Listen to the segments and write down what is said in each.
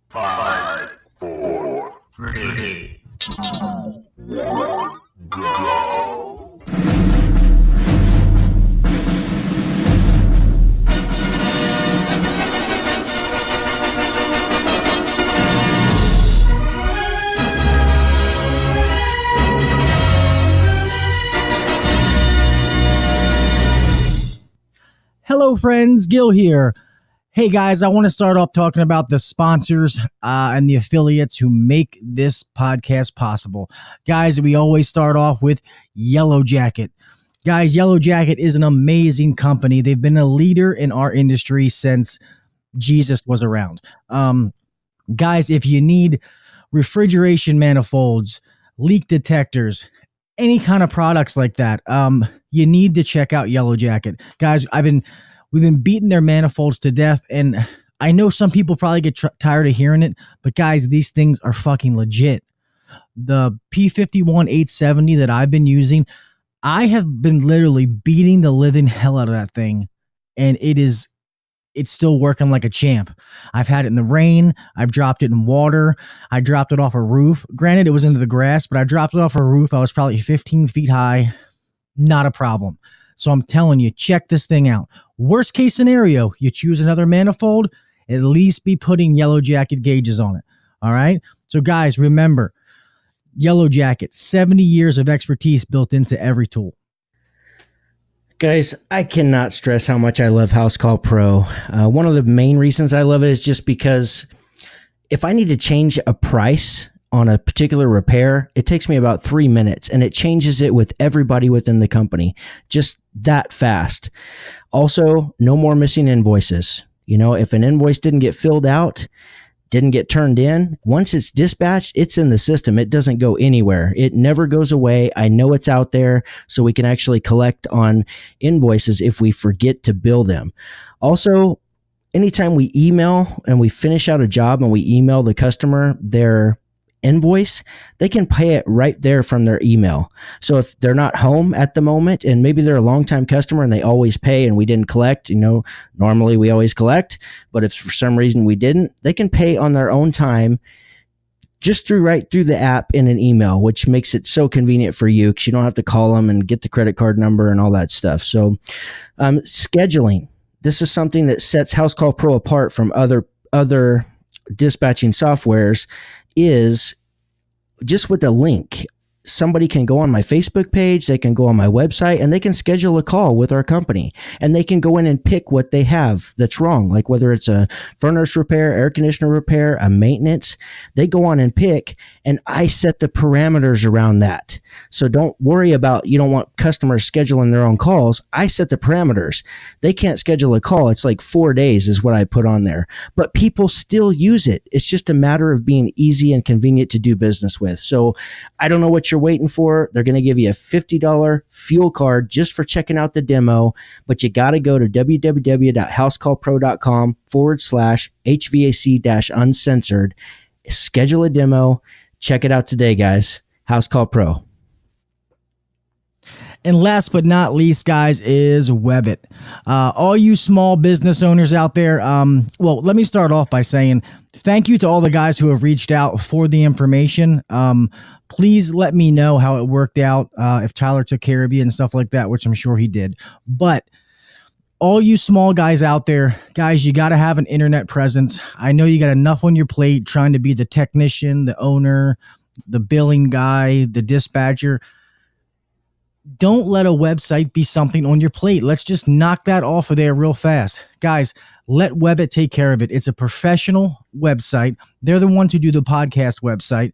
5, 4, 3, 2, 1, go. Hello, friends. Gil here. Hey, guys, I want to start off talking about the sponsors and the affiliates who make this podcast possible. Guys, we always start off with Yellow Jacket. Guys, Yellow Jacket is an amazing company. They've been a leader in our industry since Jesus was around. Guys, if you need refrigeration manifolds, leak detectors, any kind of products like that, you need to check out Yellow Jacket. Guys, we've been beating their manifolds to death, and I know some people probably get tired of hearing it, but guys, these things are fucking legit. The P51 870 that I've been using, I have been literally beating the living hell out of that thing, and it's still working like a champ. I've had it in the rain. I've dropped it in water. I dropped it off a roof. Granted, it was into the grass, but I dropped it off a roof. I was probably 15 feet high. Not a problem. So I'm telling you, check this thing out. Worst case scenario, you choose another manifold, at least be putting Yellow Jacket gauges on it. All right? So guys, remember, Yellow Jacket, 70 years of expertise built into every tool. Guys, I cannot stress how much I love House Call Pro. One of the main reasons I love it is just because if I need to change a price on a particular repair, it takes me about 3 minutes, and it changes it with everybody within the company just that fast. Also, no more missing invoices. You know, if an invoice didn't get filled out, didn't get turned in, once it's dispatched, it's in the system. It doesn't go anywhere. It never goes away. I know it's out there, so we can actually collect on invoices if we forget to bill them. Also, anytime we email and we finish out a job and we email the customer their invoice, they can pay it right there from their email. So if they're not home at the moment and maybe they're a longtime customer and they always pay and we didn't collect, normally we always collect, but if for some reason we didn't, they can pay on their own time just right through the app in an email, which makes it so convenient for you because you don't have to call them and get the credit card number and all that stuff. So scheduling, this is something that sets House Call Pro apart from other dispatching softwares, is just with a link. Somebody can go on my Facebook page, they can go on my website, and they can schedule a call with our company, and they can go in and pick what they have that's wrong, like whether it's a furnace repair, air conditioner repair, a maintenance. They go on and pick, and I set the parameters around that. So don't worry about, you don't want customers scheduling their own calls. I set the parameters. They can't schedule a call. It's like 4 days is what I put on there, but people still use it. It's just a matter of being easy and convenient to do business with. So I don't know what you're waiting for. They're going to give you a $50 fuel card just for checking out the demo, but you got to go to www.housecallpro.com/HVAC-uncensored, schedule a demo, check it out today, guys. House Call Pro. And last but not least, guys, is Webbit. All you small business owners out there, well, let me start off by saying thank you to all the guys who have reached out for the information. Please let me know how it worked out, if Tyler took care of you and stuff like that, which I'm sure he did. But all you small guys out there, guys, you got to have an internet presence. I know you got enough on your plate trying to be the technician, the owner, the billing guy, the dispatcher. Don't let a website be something on your plate. Let's just knock that off of there real fast. Guys, let Webbit take care of it. It's a professional website. They're the ones who do the podcast website.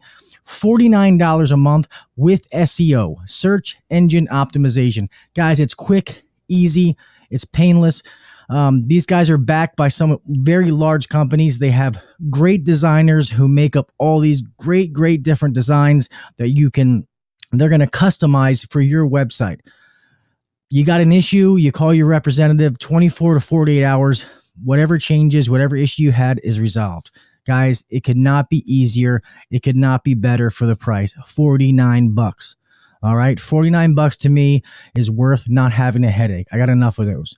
$49 a month with SEO, search engine optimization. Guys, it's quick, easy, it's painless. These guys are backed by some very large companies. They have great designers who make up all these great different designs that they're going to customize for your website. You got an issue, you call your representative, 24 to 48 hours, whatever changes, whatever issue you had is resolved. Guys, it could not be easier. It could not be better for the price. $49. All right. $49 to me is worth not having a headache. I got enough of those.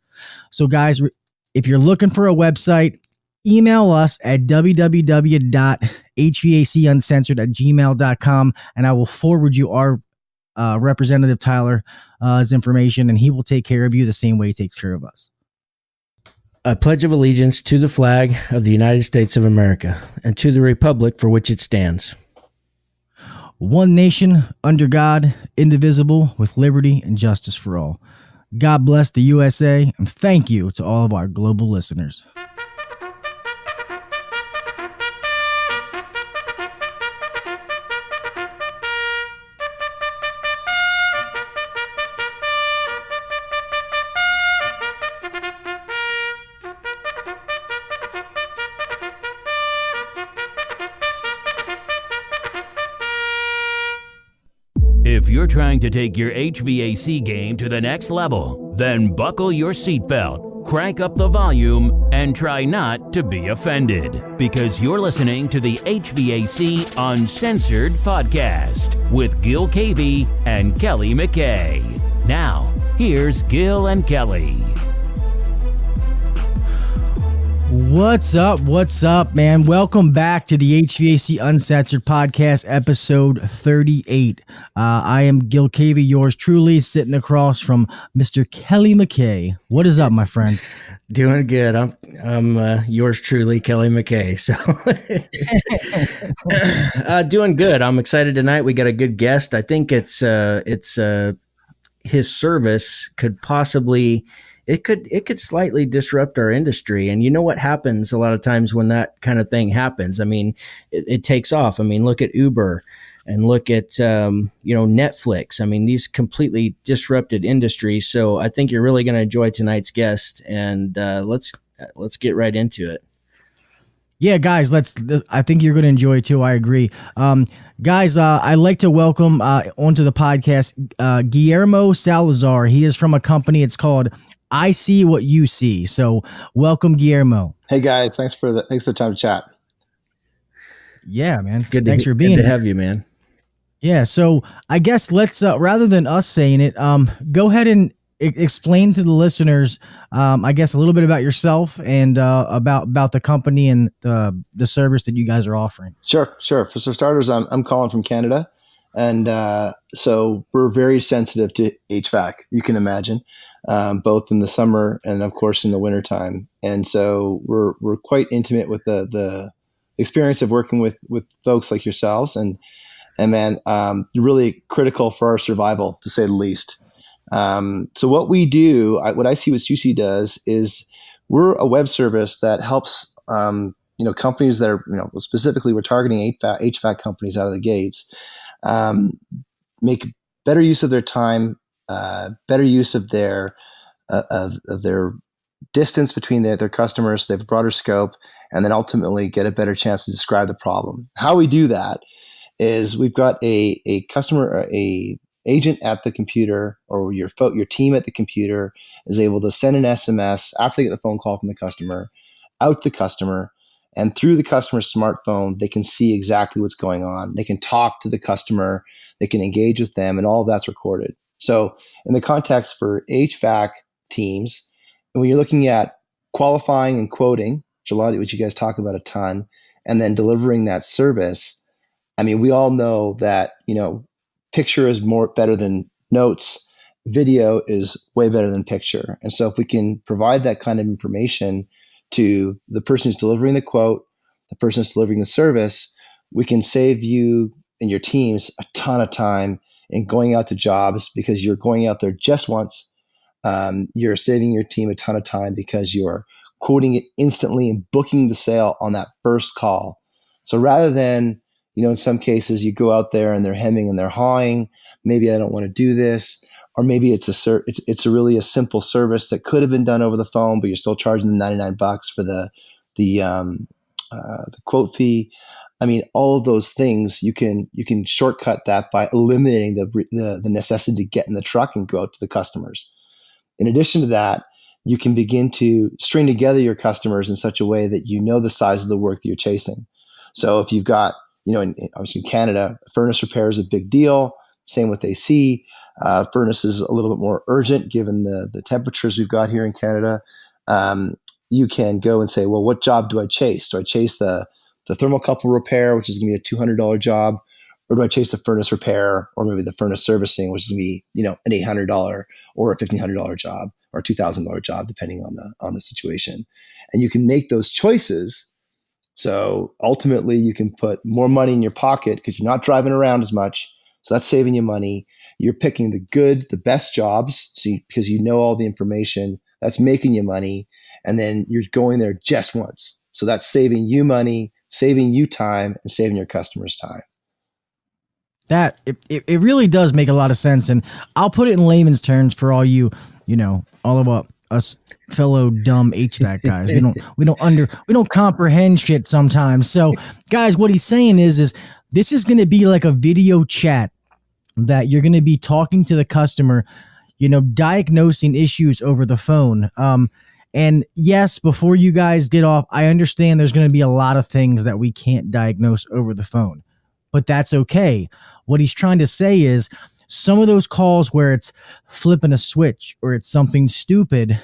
So guys, if you're looking for a website, email us at www.hvacuncensored@gmail.com, and I will forward you our Representative Tyler's information, and he will take care of you the same way he takes care of us. I pledge of allegiance to the flag of the United States of America and to the republic for which it stands. One nation, under God, indivisible, with liberty and justice for all. God bless the USA, and thank you to all of our global listeners. If you're trying to take your HVAC game to the next level, then buckle your seatbelt, crank up the volume, and try not to be offended. Because you're listening to the HVAC Uncensored podcast with Gil Cavey and Kelley McKay. Now, here's Gil and Kelley. What's up, man? Welcome back to the HVAC Uncensored podcast, episode 38. I am Gil Cavey, yours truly, sitting across from Mr. Kelley McKay. What is up, my friend? Doing good. I'm yours truly, Kelley McKay. So, doing good. I'm excited tonight. We got a good guest. I think it's his service could possibly. It could slightly disrupt our industry. And you know what happens a lot of times when that kind of thing happens? I mean, it takes off. I mean, look at Uber and look at, Netflix. I mean, these completely disrupted industries. So I think you're really going to enjoy tonight's guest, and let's get right into it. Yeah, guys, I think you're going to enjoy it too. I agree. Guys, I'd like to welcome onto the podcast Guillermo Salazar. He is from a company. It's called ICwhatUC. So welcome, Guillermo. Hey guys, thanks for the time to chat. Yeah, man. Good. Thanks for being here. here. To have you, man. Yeah. So I guess let's rather than us saying it, go ahead and explain to the listeners, I guess, a little bit about yourself and about the company and the service that you guys are offering. Sure. For starters, I'm calling from Canada, and so we're very sensitive to HVAC. You can imagine, both in the summer and of course in the wintertime. And so we're quite intimate with the experience of working with folks like yourselves, and man, really critical for our survival, to say the least. So what we do, what ICwhatUC does, is we're a web service that helps companies that are, specifically we're targeting HVAC companies out of the gates, make better use of their time, better use of their distance between their customers. They have a broader scope, and then ultimately get a better chance to describe the problem. How we do that is we've got a customer, a agent at the computer, or your team at the computer is able to send an SMS after they get the phone call from the customer out to the customer, and through the customer's smartphone, they can see exactly what's going on. They can talk to the customer, they can engage with them, and all of that's recorded. So in the context for HVAC teams, and when you're looking at qualifying and quoting, which you guys talk about a ton, and then delivering that service, I mean, we all know that, picture is better than notes. Video is way better than picture. And so if we can provide that kind of information to the person who's delivering the quote, the person who's delivering the service, we can save you and your teams a ton of time in going out to jobs, because you're going out there just once. You're saving your team a ton of time because you're quoting it instantly and booking the sale on that first call. So rather than, in some cases you go out there and they're hemming and they're hawing, maybe I don't want to do this, or maybe it's a really a simple service that could have been done over the phone, but you're still charging them $99 for the quote fee. I mean, all of those things you can shortcut that by eliminating the necessity to get in the truck and go out to the customers. In addition to that, you can begin to string together your customers in such a way that you know the size of the work that you're chasing. So if you've got, obviously in Canada, furnace repair is a big deal. Same with AC. Furnace is a little bit more urgent given the temperatures we've got here in Canada. you can go and say, well, what job do I chase? Do I chase the thermocouple repair, which is going to be a $200 job? Or do I chase the furnace repair, or maybe the furnace servicing, which is going to be, an $800 or a $1,500 job or a $2,000 job, depending on the situation. And you can make those choices. So ultimately, you can put more money in your pocket because you're not driving around as much. So that's saving you money. You're picking the best jobs, because you know all the information. That's making you money. And then you're going there just once. So that's saving you money, saving you time, and saving your customers time. That it really does make a lot of sense, and I'll put it in layman's terms for all you, all of us fellow dumb HVAC guys. We don't comprehend shit sometimes. So, guys, what he's saying is this is going to be like a video chat that you're going to be talking to the customer, diagnosing issues over the phone. And yes, before you guys get off, I understand there's going to be a lot of things that we can't diagnose over the phone, but that's okay. What he's trying to say is some of those calls where it's flipping a switch or it's something stupid,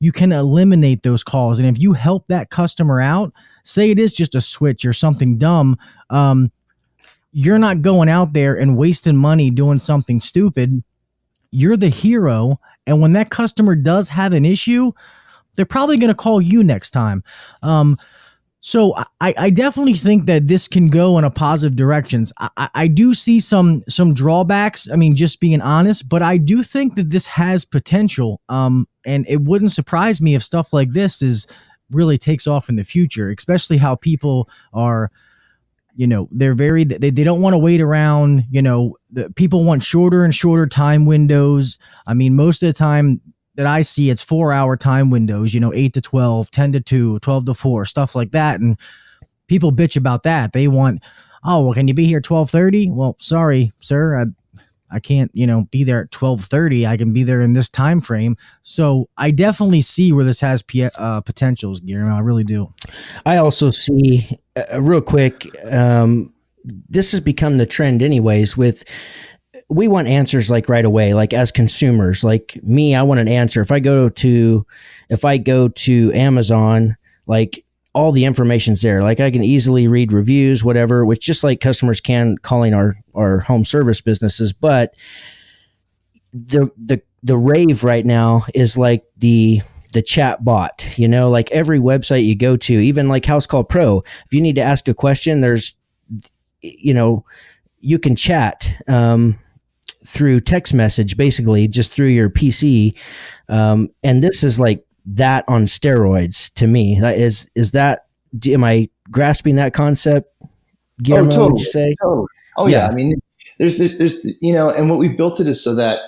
you can eliminate those calls. And if you help that customer out, say it is just a switch or something dumb, you're not going out there and wasting money doing something stupid. You're the hero. And when that customer does have an issue, they're probably going to call you next time. So I definitely think that this can go in a positive directions. I do see some drawbacks. I mean, just being honest, but I do think that this has potential. And it wouldn't surprise me if stuff like this really takes off in the future, especially how people are, they're they don't want to wait around. The people want shorter and shorter time windows. I mean, most of the time that I see, it's 4-hour time windows, 8 to 12, 10 to 2, 12 to 4, stuff like that. And people bitch about that. They want, oh, well, can you be here 12:30? Well, sorry, sir. I can't, be there at 12:30. I can be there in this time frame. So I definitely see where this has potentials, Guillermo. I really do. I also see, real quick, this has become the trend anyways we want answers like right away, like as consumers. Like me, I want an answer. If I go to Amazon, like all the information's there. Like I can easily read reviews, whatever, which just like customers can calling our home service businesses. But the rave right now is like the chat bot, like every website you go to, even like House Call Pro, if you need to ask a question, there's, you can chat, through text message, basically just through your PC. And this is like that on steroids to me. Am I grasping that concept? Guillermo, Totally. Would you say? Totally. Oh yeah. I mean, there's, and what we built it is so that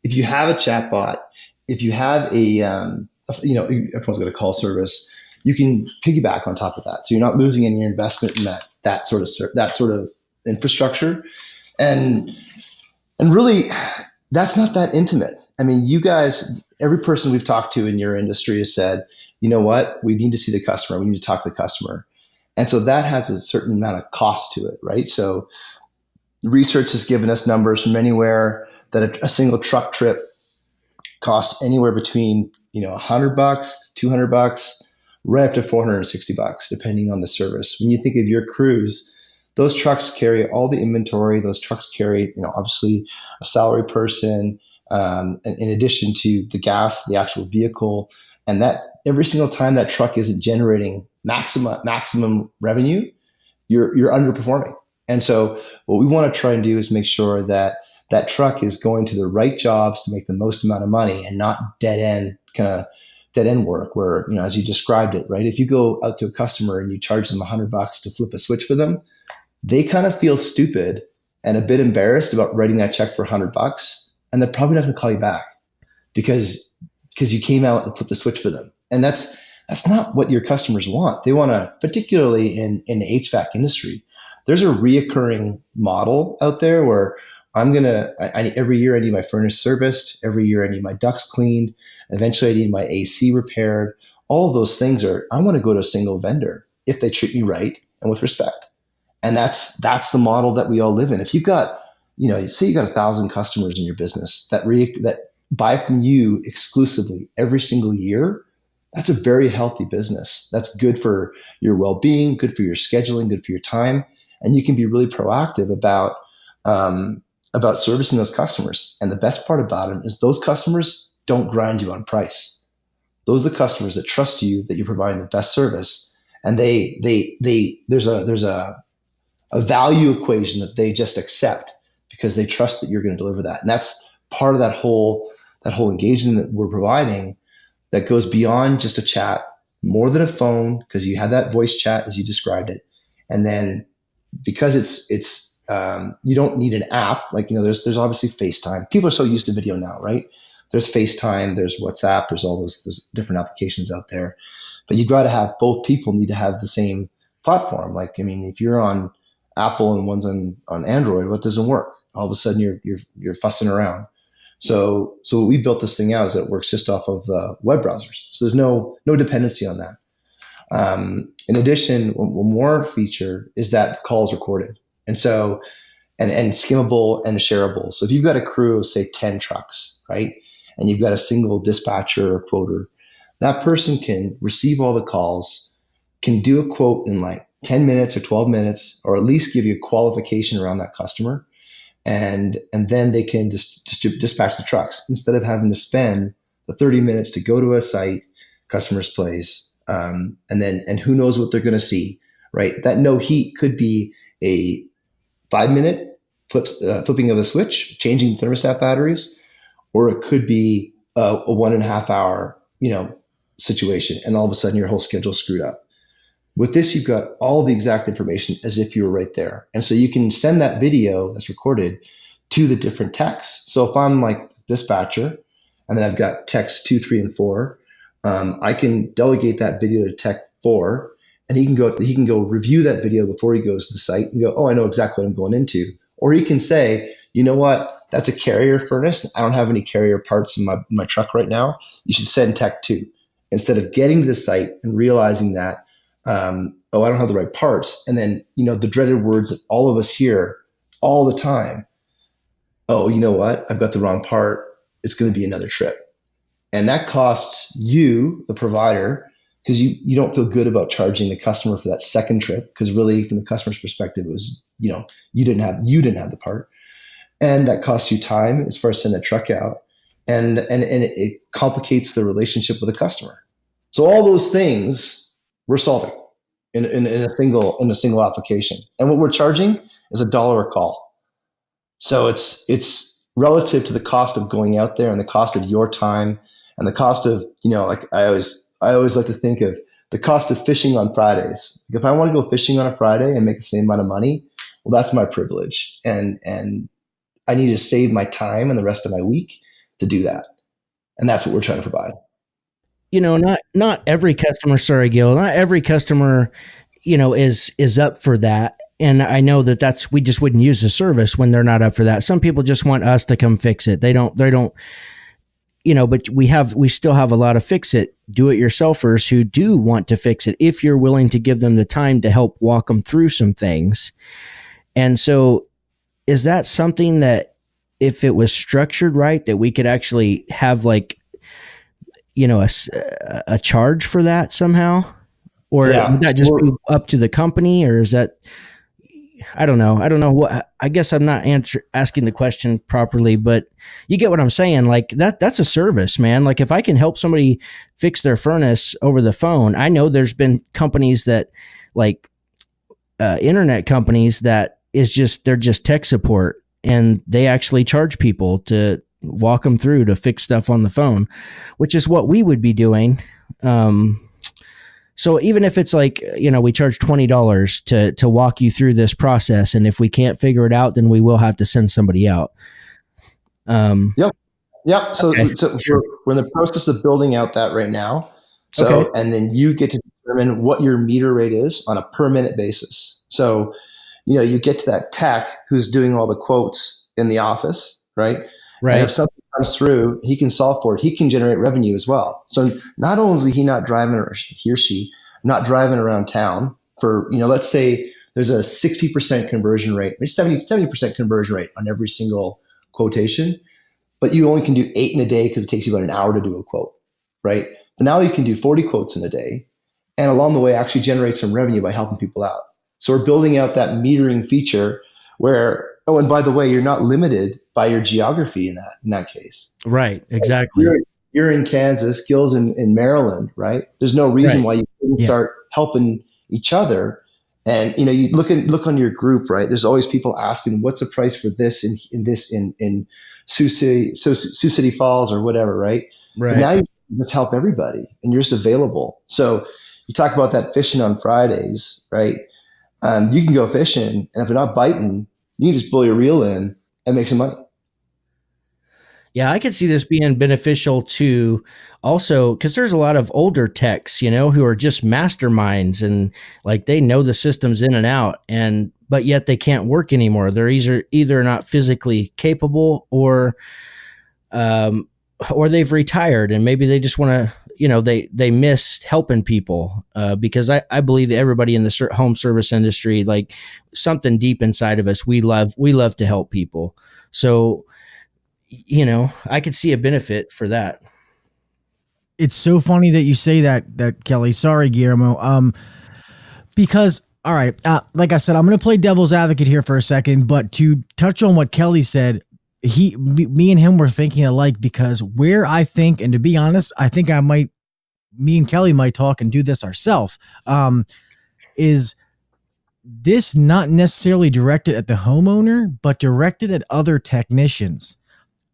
if you have a chat bot, if you have everyone's got a call service, you can piggyback on top of that. So you're not losing any investment in that sort of infrastructure. And really, that's not that intimate. I mean, you guys, every person we've talked to in your industry has said, you know what, we need to see the customer. We need to talk to the customer. And so that has a certain amount of cost to it, right? So research has given us numbers from anywhere that a single truck trip costs anywhere between, $100, $200, right up to $460, depending on the service. When you think of your crews, those trucks carry all the inventory. Those trucks carry, obviously a salary person, in addition to the gas, the actual vehicle, and that every single time that truck isn't generating maximum revenue, you're underperforming. And so what we want to try and do is make sure that that truck is going to the right jobs to make the most amount of money and not dead end work where, as you described it, right? If you go out to a customer and you charge them $100 to flip a switch for them, they kind of feel stupid and a bit embarrassed about writing that check for $100, and they're probably not going to call you back because you came out and flipped the switch for them. And that's not what your customers want. They want to, particularly in the HVAC industry, there's a reoccurring model out there where every year I need my furnace serviced, every year I need my ducts cleaned, eventually I need my AC repaired. All of those things I want to go to a single vendor if they treat me right and with respect. And that's the model that we all live in. If you've got, say you got 1,000 customers in your business that buy from you exclusively every single year, That's a very healthy business. That's good for your well-being, good for your scheduling, good for your time, and you can be really proactive about servicing those customers. And the best part about them is those customers don't grind you on price. Those are the customers that trust you, that you're providing the best service, and there's a value equation that they just accept because they trust that you're going to deliver that. And that's part of that whole engagement that we're providing that goes beyond just a chat, more than a phone, because you have that voice chat as you described it. And then because it's you don't need an app, like, there's obviously FaceTime. People are so used to video now, right? There's FaceTime, there's WhatsApp, there's all those different applications out there. But you've got to have, both people need to have the same platform. Like, I mean, if you're on Apple and one's on Android, what doesn't work? All of a sudden you're fussing around. So what we built this thing out is that it works just off of the web browsers. So there's no dependency on that. In addition, one more feature is that the call is recorded. And so, and skimmable and shareable. So if you've got a crew of, say, 10 trucks, right? And you've got a single dispatcher or quoter, that person can receive all the calls, can do a quote in like 10 minutes or 12 minutes, or at least give you a qualification around that customer. And then they can just dispatch the trucks instead of having to spend the 30 minutes to go to a site, customer's place, and who knows what they're going to see, right? That no heat could be a 5-minute flipping of a switch, changing thermostat batteries, or it could be a 1.5 hour, situation, and all of a sudden your whole schedule's screwed up. With this, you've got all the exact information as if you were right there. And so you can send that video that's recorded to the different techs. So if I'm like dispatcher, and then I've got techs 2, 3, and 4, I can delegate that video to tech 4, and he can go review that video before he goes to the site and go, oh, I know exactly what I'm going into. Or he can say, you know what, that's a carrier furnace. I don't have any carrier parts in my truck right now. You should send tech 2. Instead of getting to the site and realizing that, I don't have the right parts. And then, the dreaded words that all of us hear all the time. Oh, you know what? I've got the wrong part. It's going to be another trip. And that costs you, the provider, because you don't feel good about charging the customer for that second trip. Because really, from the customer's perspective, it was, you didn't have the part. And that costs you time as far as sending that truck out. And it complicates the relationship with the customer. So all those things we're solving in a single application. And what we're charging is $1 a call. So it's relative to the cost of going out there and the cost of your time and the cost of, like I always like to think of the cost of fishing on Fridays. Like if I want to go fishing on a Friday and make the same amount of money, well, that's my privilege. And I need to save my time and the rest of my week to do that. And that's what we're trying to provide. Not every customer, sorry, Gil, not every customer, is up for that. And I know that we just wouldn't use the service when they're not up for that. Some people just want us to come fix it. They don't, but we still have a lot of do-it-yourselfers who do want to fix it if you're willing to give them the time to help walk them through some things. And so is that something that if it was structured right, that we could actually have like, a charge for that somehow, or would that just be up to the company, or is that, I don't know what, I guess I'm not asking the question properly, but you get what I'm saying. Like that's a service, man. Like if I can help somebody fix their furnace over the phone, I know there's been companies that like, internet companies that they're just tech support, and they actually charge people to walk them through to fix stuff on the phone, which is what we would be doing. So even if it's like, we charge $20 to walk you through this process, and if we can't figure it out, then we will have to send somebody out. Yep. So, okay. we're in the process of building out that right now. So, and then you get to determine what your meter rate is on a per minute basis. So, you get to that tech who's doing all the quotes in the office, right? Right. And if something comes through, he can solve for it. He can generate revenue as well. So not only is he or she not driving around town for, let's say there's a 60% conversion rate, 70% conversion rate on every single quotation, but you only can do 8 in a day because it takes you about an hour to do a quote, right? But now you can do 40 quotes in a day, and along the way actually generate some revenue by helping people out. So we're building out that metering feature where, oh, and by the way, you're not limited by your geography in that case. Right. Exactly. You're in Kansas, Gil's in Maryland, right? There's no reason why you couldn't start helping each other. And you look on your group, right? There's always people asking, what's the price for this in Sioux City Falls or whatever, right? Right. But now you just help everybody, and you're just available. So you talk about that fishing on Fridays, right? You can go fishing, and if they're not biting, you can just blow your reel in and make some money. Yeah, I could see this being beneficial to also, because there's a lot of older techs, who are just masterminds, and like they know the systems in and out, but yet they can't work anymore. They're either not physically capable or they've retired, and maybe they just want to, they miss helping people, because I believe that everybody in the home service industry, like something deep inside of us, we love to help people. So, I could see a benefit for that. It's so funny that you say that Kelley. Sorry, Guillermo. Because all right, like I said, I'm going to play devil's advocate here for a second, but to touch on what Kelley said, me and him were thinking alike, because where I think, and to be honest, I think me and Kelley might talk and do this ourselves. Is this not necessarily directed at the homeowner, but directed at other technicians?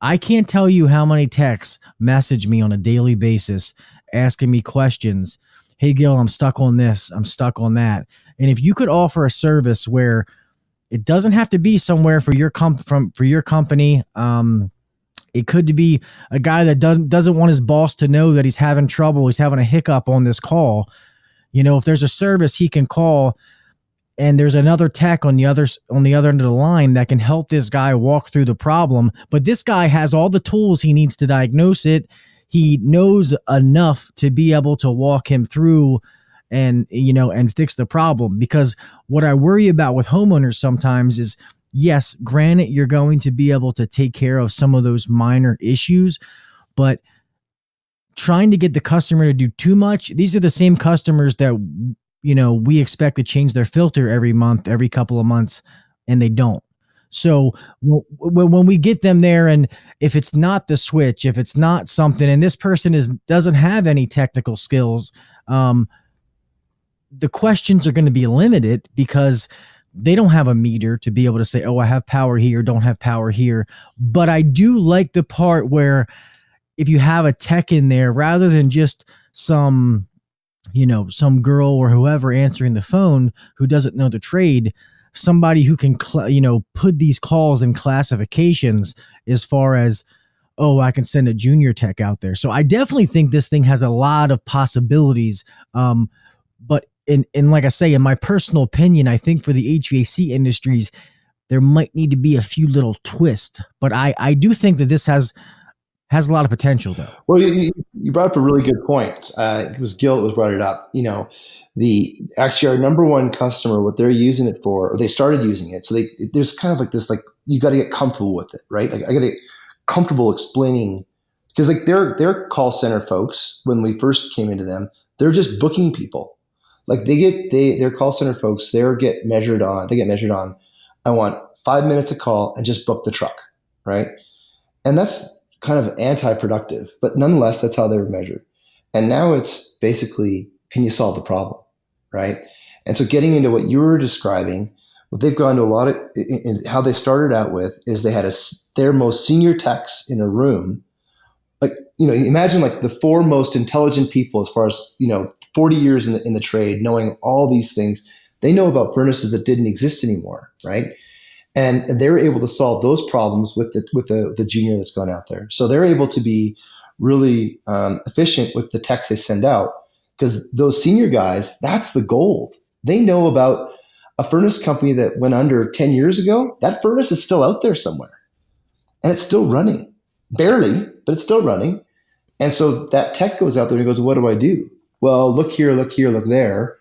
I can't tell you how many techs message me on a daily basis asking me questions. Hey, Gil, I'm stuck on this. I'm stuck on that. And if you could offer a service where it doesn't have to be somewhere for your company, it could be a guy that doesn't want his boss to know that he's having trouble, he's having a hiccup on this call. If there's a service he can call, and there's another tech on the other end of the line that can help this guy walk through the problem. But this guy has all the tools he needs to diagnose it. He knows enough to be able to walk him through and fix the problem. Because what I worry about with homeowners sometimes is, yes, granted, you're going to be able to take care of some of those minor issues, but trying to get the customer to do too much, these are the same customers that we expect to change their filter every month, every couple of months, and they don't. So when we get them there, and if it's not the switch, if it's not something, and this person doesn't have any technical skills, the questions are going to be limited because they don't have a meter to be able to say, oh, I have power here, don't have power here. But I do like the part where if you have a tech in there, rather than just some girl or whoever answering the phone who doesn't know the trade, somebody who can, put these calls in classifications as far as, oh, I can send a junior tech out there. So I definitely think this thing has a lot of possibilities. But in like I say, in my personal opinion, I think for the HVAC industries, there might need to be a few little twists. But I do think that this has a lot of potential, though. Well, you brought up a really good point. It was Gil that was brought it up. Actually our number one customer, what they're using it for, or they started using it. So there's kind of like this, like you got to get comfortable with it, right? Like I got to get comfortable explaining, because like their call center folks, when we first came into them, they're just booking people. Like their call center folks, they get measured on. I want 5 minutes a call and just book the truck, right? And that's kind of anti-productive, but nonetheless, that's how they were measured. And now it's basically, can you solve the problem, right? And so getting into what you were describing, what they've gone to a lot of, in how they started out with is they had their most senior techs in a room. Like, imagine like the four most intelligent people as far as, 40 years in the trade, knowing all these things. They know about furnaces that didn't exist anymore, right? And they're able to solve those problems with the junior that's gone out there. So they're able to be really efficient with the techs they send out, because those senior guys, that's the gold. They know about a furnace company that went under 10 years ago. That furnace is still out there somewhere, and it's still running, barely, but it's still running. And so that tech goes out there and goes, what do I do? Well, look here, look there.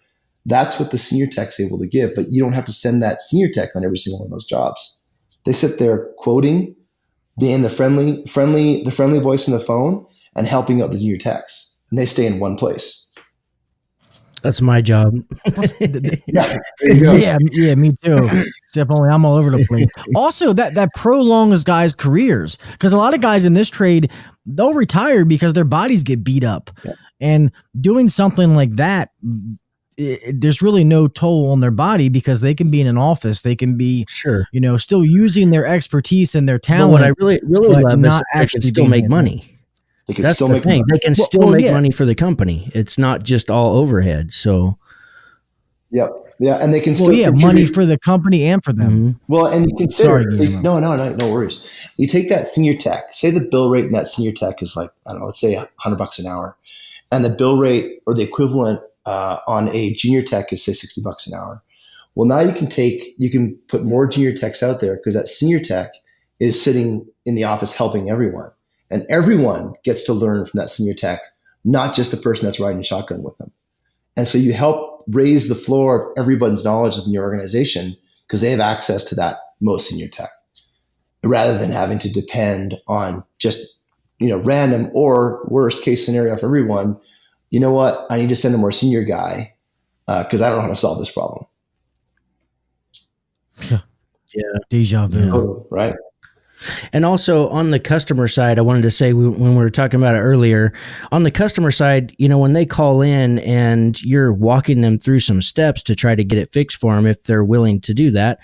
That's what the senior tech's able to give, but you don't have to send that senior tech on every single one of those jobs. They sit there quoting, being the friendly voice on the phone, and helping out the junior techs. and they stay in one place. That's my job. Yeah, there you go. Yeah, me too. Except only I'm all over the place. Also, that prolongs guys' careers, because a lot of guys in this trade, they'll retire because their bodies get beat up, and doing something like that, there's really no toll on their body because they can be in an office, they can be still using their expertise and their talent. But what I really love is they can still make money. They can That's still the make thing. money. They can still make money for the company. It's not just all overhead. So, yeah, and they can still money contribute. for the company and for them. Mm-hmm. Well, and you consider Guillermo. no worries. You take that senior tech. Say the bill rate in that senior tech is like, I don't know, let's say $100 an hour, and the bill rate or the equivalent on a junior tech is say $60 an hour. Well, now you can put more junior techs out there because that senior tech is sitting in the office helping everyone. And everyone gets to learn from that senior tech, not just the person that's riding shotgun with them. And so you help raise the floor of everyone's knowledge within your organization because they have access to that most senior tech, rather than having to depend on just, random or worst case scenario for everyone. You know what? I need to send a more senior guy because I don't know how to solve this problem. Yeah. Deja vu. Oh, right. And also on the customer side, I wanted to say when we were talking about it earlier, on the customer side, when they call in and you're walking them through some steps to try to get it fixed for them, if they're willing to do that,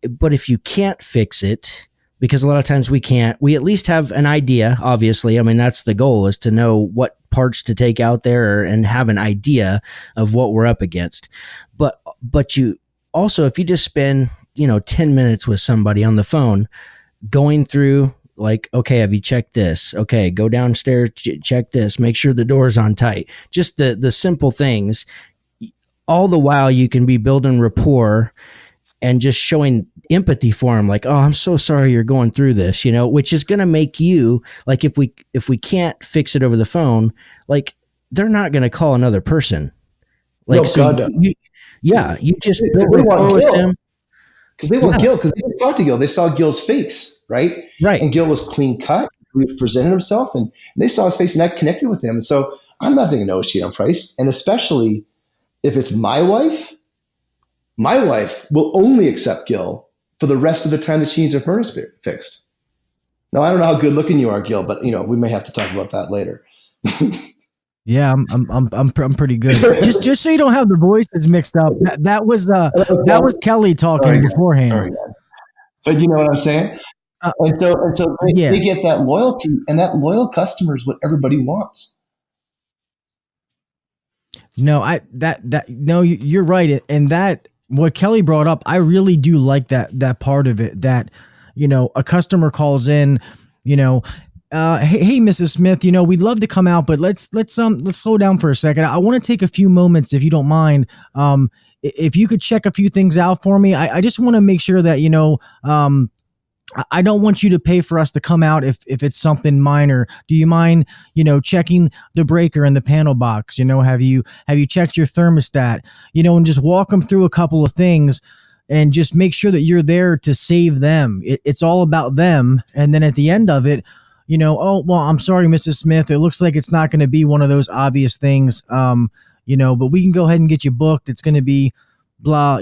but if you can't fix it, because a lot of times we can't, we at least have an idea, obviously. I mean, that's the goal, is to know what parts to take out there and have an idea of what we're up against. But you also, if you just spend 10 minutes with somebody on the phone going through, like, okay, have you checked this? Okay, go downstairs, check this, make sure the door's on tight. Just the simple things. All the while you can be building rapport and just showing empathy for them. Like, oh, I'm so sorry you're going through this, which is going to make you, like, if we can't fix it over the phone, like, they're not going to call another person. Like, No, so God, no. you just build They rapport want with Gil. them. Because they want Gil, because they didn't talk to Gil. They saw Gil's face, right? Right. And Gil was clean cut. He presented himself, and they saw his face, and that connected with him. And so I'm not going to negotiate on price. And especially if it's my wife will only accept Gil for the rest of the time that she needs her furnace fixed. Now, I don't know how good looking you are, Gil, but we may have to talk about that later. Yeah, I'm pretty good. Just so you don't have the voices mixed up. That was Kelley talking beforehand. Sorry, guys. But you know what I'm saying? And so they get that loyalty, and that loyal customer is what everybody wants. No, you're right. And that, what Kelley brought up, I really do like that part of it, that, a customer calls in, hey, Mrs. Smith, we'd love to come out, but let's slow down for a second. I want to take a few moments, if you don't mind. If you could check a few things out for me, I just want to make sure that, I don't want you to pay for us to come out if it's something minor. Do you mind, checking the breaker in the panel box? Have you checked your thermostat? And just walk them through a couple of things and just make sure that you're there to save them. It's all about them. And then at the end of it, oh, well, I'm sorry, Mrs. Smith, it looks like it's not going to be one of those obvious things, but we can go ahead and get you booked. It's going to be blah,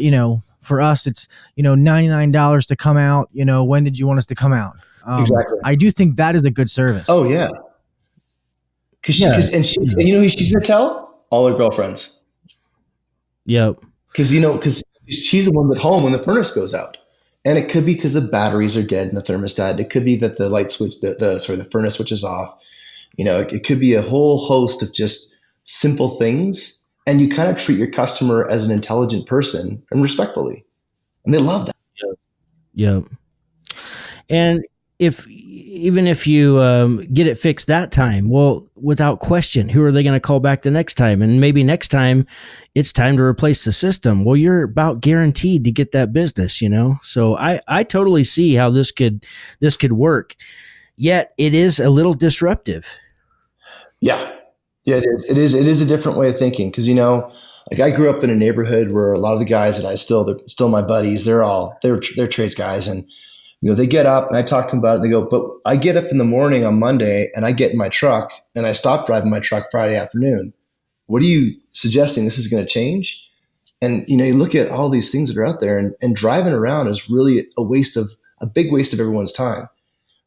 for us, it's, $99 to come out. When did you want us to come out? Exactly. I do think that is a good service. Oh, yeah. And who she's going to tell? All her girlfriends. Yep. Because she's the one at home when the furnace goes out. And it could be because the batteries are dead in the thermostat. It could be that the light switch, the furnace switch is off. It could be a whole host of just simple things. And you kind of treat your customer as an intelligent person and respectfully. And they love that. Yep. And even if you get it fixed that time, well, without question, who are they going to call back the next time? And maybe next time it's time to replace the system. Well, you're about guaranteed to get that business, So I totally see how this could work. Yet it is a little disruptive. Yeah. Yeah, it is. It is a different way of thinking because, like I grew up in a neighborhood where a lot of the guys that they're still my buddies. They're trades guys, and They get up and I talk to them about it. They go, but I get up in the morning on Monday and I get in my truck and I stop driving my truck Friday afternoon. What are you suggesting? This is going to change? And, you look at all these things that are out there, and driving around is really a big waste of everyone's time.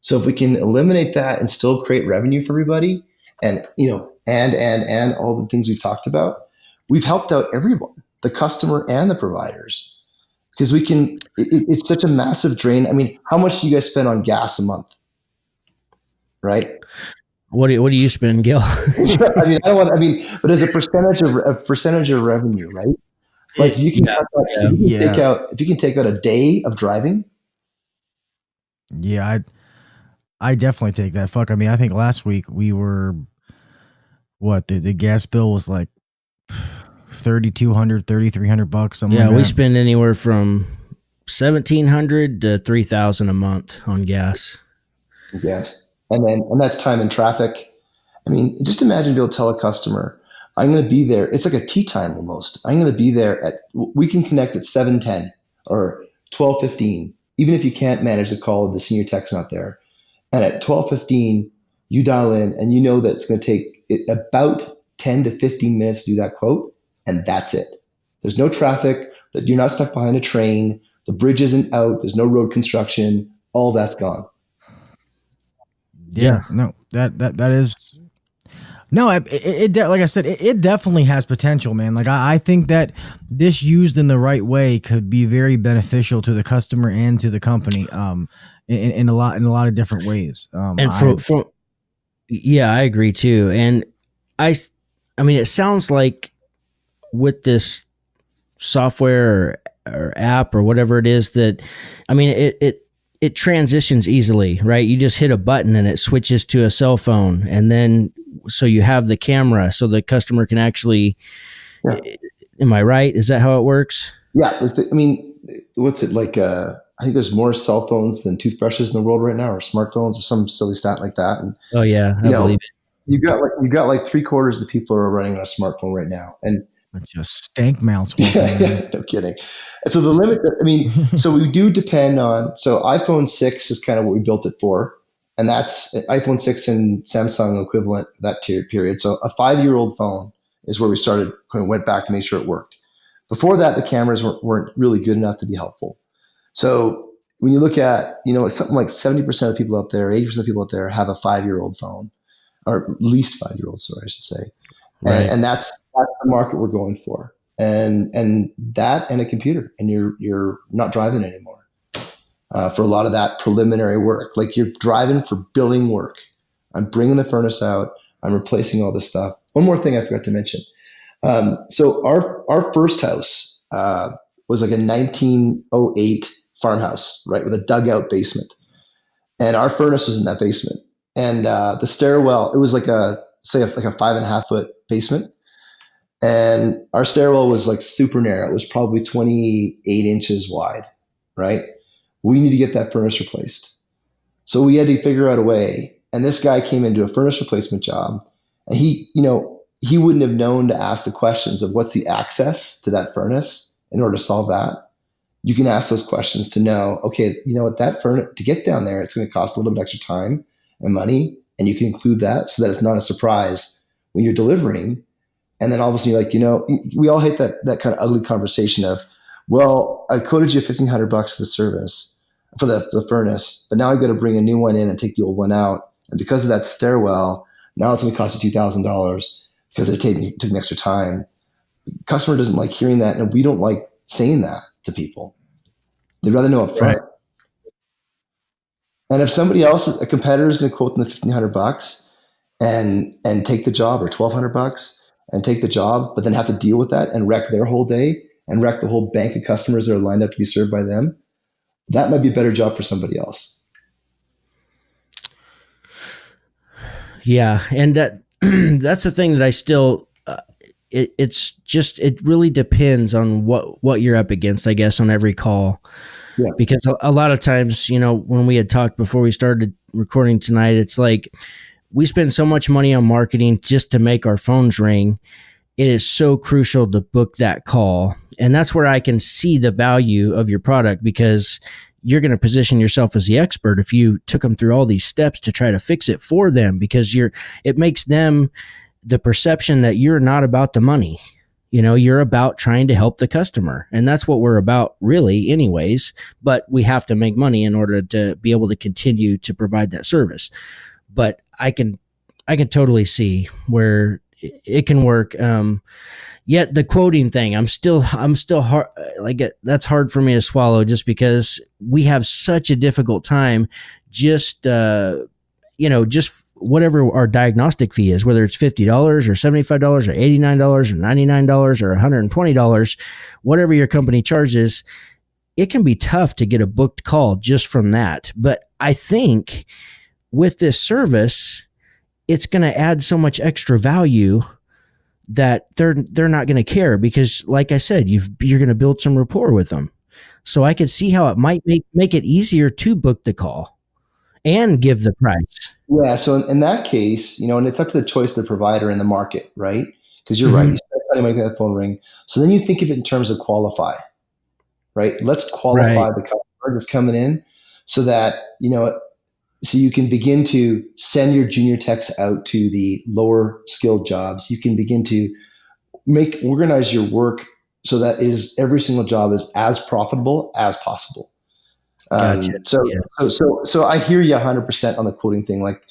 So if we can eliminate that and still create revenue for everybody, and, and all the things we've talked about, we've helped out everyone, the customer and the providers. Because it's such a massive drain. I mean, how much do you guys spend on gas a month? Right? What do you spend, Gil? But as a percentage of revenue, right? Like if you can take out a day of driving. Yeah, I definitely take that. Fuck, I mean, I think last week we were the gas bill was like $3,200, $3,300, something like that. We spend anywhere from $1,700 to $3,000 a month on gas. Yes. And that's time in traffic. I mean, just imagine being able to tell a customer, I'm going to be there. It's like a tea time almost. I'm going to be there we can connect at 7:10 or 12:15, even if you can't manage the call, the senior tech's not there. And at 12:15, you dial in and you know that it's going to take about 10 to 15 minutes to do that quote. And that's it. There's no traffic, that you're not stuck behind a train. The bridge isn't out. There's no road construction. All that's gone. Yeah. No, that is, no, it like I said, it definitely has potential, man. Like I think that this used in the right way could be very beneficial to the customer and to the company, in a lot of different ways. And I agree too. And I mean, it sounds like with this software or app or whatever it is that, I mean, it transitions easily, right? You just hit a button and it switches to a cell phone, and then so you have the camera so the customer can actually. Yeah. Am I right? Is that how it works? Yeah, I mean, what's it like? I think there's more cell phones than toothbrushes in the world right now, or smartphones, or some silly stat like that. And oh yeah, I believe it. You got like 3/4 of the people are running on a smartphone right now, and just stank mouths. No kidding. And so the limit, so we do depend on, so iPhone 6 is kind of what we built it for. And that's iPhone 6 and Samsung equivalent, that period. So a 5-year-old phone is where we started, went back to make sure it worked. Before that, the cameras weren't really good enough to be helpful. So when you look at, it's something like 70% of people out there, 80% of people out there have a 5-year-old phone, or at least 5-year-olds, sorry, I should say. Right. And that's the market we're going for. And that and a computer, and you're not driving anymore for a lot of that preliminary work. Like you're driving for billing work. I'm bringing the furnace out. I'm replacing all this stuff. One more thing I forgot to mention. So our first house was like a 1908 farmhouse, right, with a dugout basement, and our furnace was in that basement. And the stairwell, it was like a 5.5 foot basement. And our stairwell was like super narrow. It was probably 28 inches wide, right? We need to get that furnace replaced. So we had to figure out a way. And this guy came into a furnace replacement job, and he wouldn't have known to ask the questions of what's the access to that furnace in order to solve that. You can ask those questions to know, okay, what, that furnace, to get down there, it's going to cost a little bit extra time and money. And you can include that so that it's not a surprise when you're delivering. And then all of a sudden you're like, we all hate that kind of ugly conversation of, well, I quoted you $1,500 for the service, for the furnace, but now I've got to bring a new one in and take the old one out. And because of that stairwell, now it's going to cost you $2,000 because it took me extra time. The customer doesn't like hearing that, and we don't like saying that to people. They'd rather know up front. Right. And if somebody else, a competitor, is going to quote them the $1,500 and take the job, or $1,200 and take the job, but then have to deal with that and wreck their whole day and wreck the whole bank of customers that are lined up to be served by them, that might be a better job for somebody else. Yeah, and that's the thing that I still. It really depends on what you're up against, I guess, on every call. Yeah. Because a lot of times, when we had talked before we started recording tonight, it's like we spend so much money on marketing just to make our phones ring. it is so crucial to book that call. And that's where I can see the value of your product, because you're going to position yourself as the expert if you took them through all these steps to try to fix it for them, because it makes them the perception that you're not about the money. You're about trying to help the customer. And that's what we're about really anyways, but we have to make money in order to be able to continue to provide that service. But I can totally see where it can work. Yet the quoting thing, I'm still hard. That's hard for me to swallow, just because we have such a difficult time. Just whatever our diagnostic fee is, whether it's $50 or $75 or $89 or $99 or $120, whatever your company charges, it can be tough to get a booked call just from that. But I think with this service, it's going to add so much extra value that they're not going to care, because like I said, you're going to build some rapport with them. So I could see how it might make it easier to book the call and give the price. Yeah. So in that case, and it's up to the choice of the provider in the market, right? Because you're right. You start making that phone ring. So then you think of it in terms of qualify, right? Let's qualify the customer that's coming in, so that, so you can begin to send your junior techs out to the lower skilled jobs. You can begin to organize your work so that every single job is as profitable as possible. Gotcha. So I hear you 100% on the quoting thing. Like,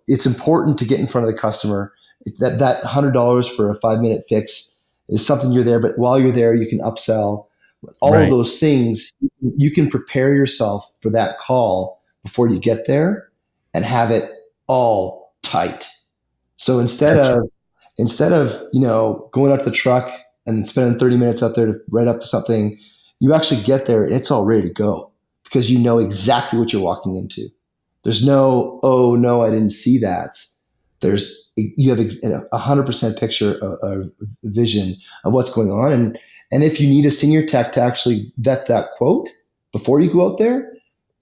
it's important to get in front of the customer. That $100 for a 5-minute fix is something you're there, but while you're there, you can upsell. All of those things, you can prepare yourself for that call before you get there and have it all tight. So instead of going out to the truck and spending 30 minutes out there to write up something, you actually get there and it's all ready to go, because you know exactly what you're walking into. There's no, oh no, I didn't see that. You have 100% picture, a vision of what's going on. And if you need a senior tech to actually vet that quote before you go out there,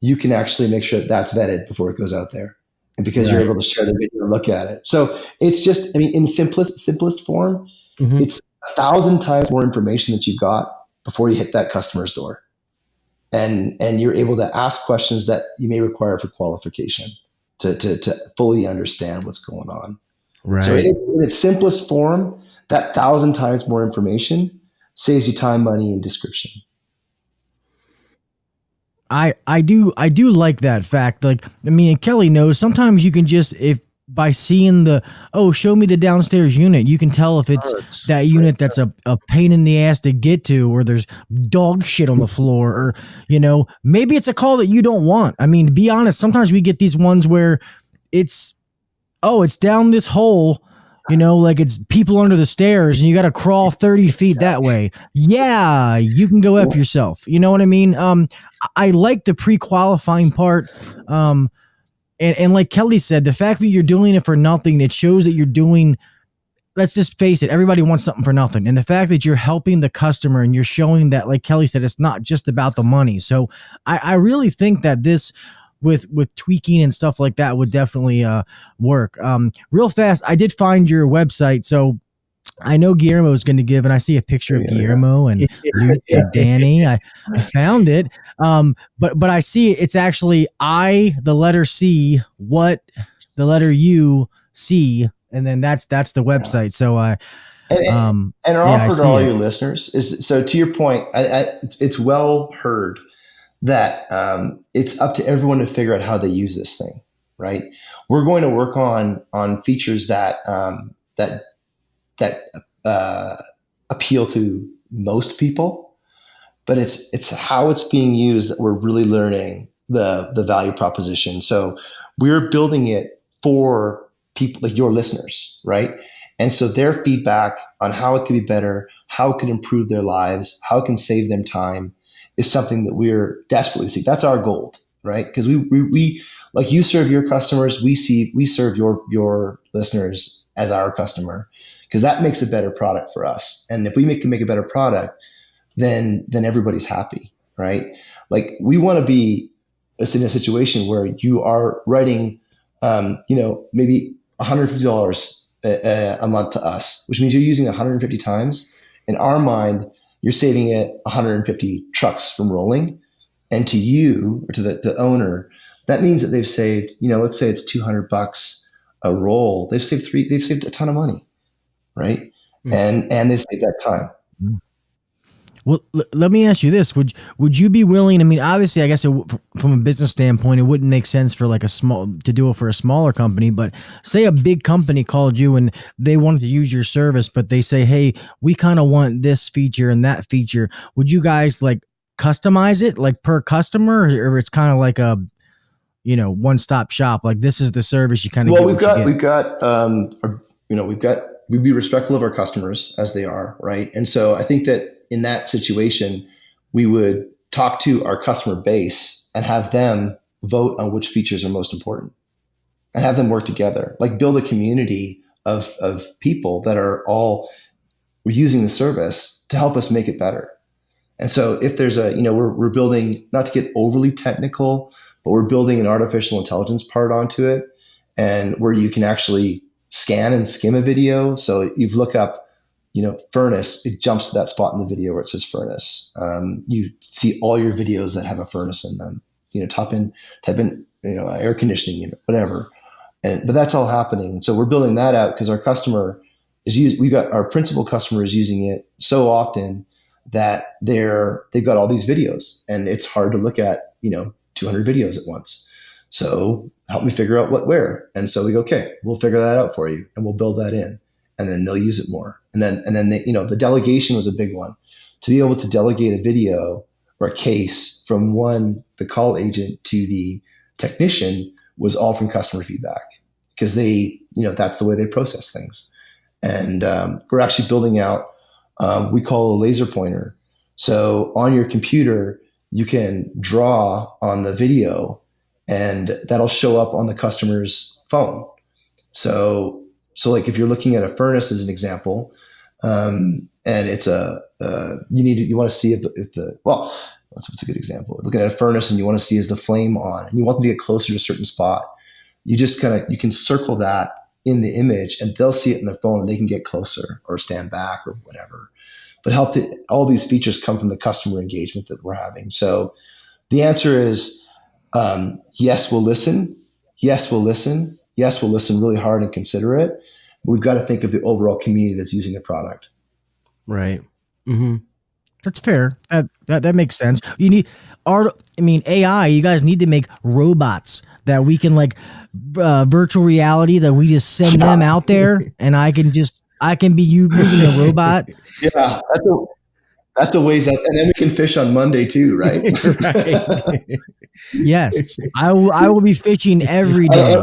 you can actually make sure that's vetted before it goes out there. And because you're able to share the video and look at it. So it's just, in simplest form, it's 1,000 times more information that you've got before you hit that customer's door. And you're able to ask questions that you may require for qualification to fully understand what's going on. Right. So in its simplest form, that 1,000 times more information saves you time, money, and description. I do like that fact. Like, and Kelley knows sometimes you can just, if by seeing show me the downstairs unit, you can tell if it's that unit that's a pain in the ass to get to, or there's dog shit on the floor, or, maybe it's a call that you don't want. To be honest, sometimes we get these ones where it's down this hole, like it's people under the stairs and you got to crawl 30 feet that way. Yeah, you can go F yourself. You know what I mean? I like the pre-qualifying part. And like Kelley said, the fact that you're doing it for nothing, it shows that you're doing, let's just face it, everybody wants something for nothing. And the fact that you're helping the customer and you're showing that, like Kelley said, it's not just about the money. So I really think that this, with tweaking and stuff like that, would definitely work. Real fast, I did find your website. So I know Guillermo is going to give, and I see a picture of Guillermo and Luke and Danny. I found it. But I see it's actually the letter C, what the letter U, C, and then that's the website. So our offer to all your listeners is, so to your point, it's well heard that it's up to everyone to figure out how they use this thing, right? We're going to work on features that appeal to most people, but it's how it's being used that we're really learning the value proposition. So we're building it for people like your listeners, right? And so their feedback on how it could be better, how it could improve their lives, how it can save them time, is something that we're desperately seeking. That's our goal, right? Because we like, you serve your customers, we serve your listeners as our customer, because that makes a better product for us. And if we can make a better product, then everybody's happy, right? Like, we want to be in a situation where you are writing, maybe $150 a month to us, which means you're using 150 times. In our mind, you're saving it 150 trucks from rolling. And to you, or to the owner, that means that they've saved, let's say it's $200 a roll. They've saved a ton of money, right? And they've saved that time. Well, let me ask you this: Would you be willing? I mean, obviously, I guess from a business standpoint, it wouldn't make sense for like to do it for a smaller company. But say a big company called you and they wanted to use your service, but they say, "Hey, we kind of want this feature and that feature." Would you guys like customize it like per customer, or it's kind of like a one-stop shop? Like this is the service you kind of. Well, we'd be respectful of our customers as they are, right? And so I think that in that situation, we would talk to our customer base and have them vote on which features are most important and have them work together, like build a community of people that are all using the service to help us make it better. And so if there's we're building, not to get overly technical, but we're building an artificial intelligence part onto it, and where you can actually scan and skim a video. So you look up, furnace, it jumps to that spot in the video where it says furnace. You see all your videos that have a furnace in them, type in, air conditioning unit, whatever. But that's all happening. So we're building that out because our customer our principal customer is using it so often that they've got all these videos and it's hard to look at, 200 videos at once. So help me figure out where. And so we go, okay, we'll figure that out for you and we'll build that in, and then they'll use it more. And then they, the delegation was a big one. To be able to delegate a video or a case from the call agent to the technician was all from customer feedback, because they, that's the way they process things. And we're actually building out, we call a laser pointer. So on your computer, you can draw on the video and that'll show up on the customer's phone. So like if you're looking at a furnace as an example, and it's you want to see what's a good example? Looking at a furnace and you want to see is the flame on, and you want them to get closer to a certain spot. You just you can circle that in the image and they'll see it in their phone and they can get closer or stand back or whatever. But all these features come from the customer engagement that we're having. So the answer is, yes, we'll listen. Yes, we'll listen. Yes, we'll listen really hard and consider it. But we've got to think of the overall community that's using the product. Right. Mm-hmm. That's fair. That makes sense. You need AI. You guys need to make robots that we can virtual reality, that we just send them out there and I can be you moving a robot. Yeah, that's a ways out. And then we can fish on Monday too, right? Right. Yes. I will be fishing every day.